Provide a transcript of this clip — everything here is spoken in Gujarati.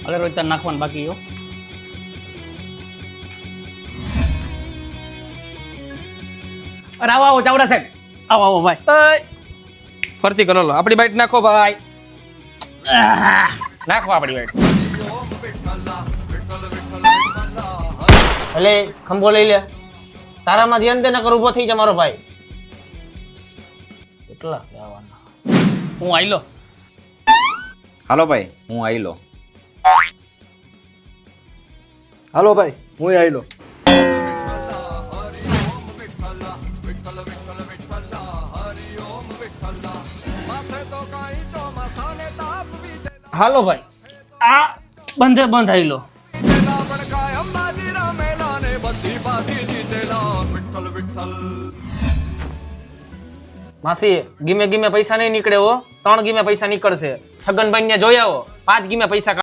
અલે રોહિત તાર નાખવાનું બાકી હો. અરે આવો આવો ચાવડા સાહેબ, આવો આવો ભાઈ. ફરતી કરો લો, આપણી બાઈટ નાખો ભાઈ. નાખો આપણી બાઈટ. એટલે ખંભો લઈ લે, તારામાં ધ્યાન દે નકર ઊભો થઈ જા મારો ભાઈ. કેટલા કહેવાના. હું આઈલો. હાલો ભાઈ, હું આઈલો. હાલો ભાઈ, હું આઈલો. હાલો ભાઈ, આ બંધે બંધ આઈલો. માસી ગીમે ગીમે પૈસા નહીં નીકળે હો, 3 ગીમે પૈસા નીકળશે. છગનભાઈ ને જોઈ આવો, 5 ગીમે પૈસા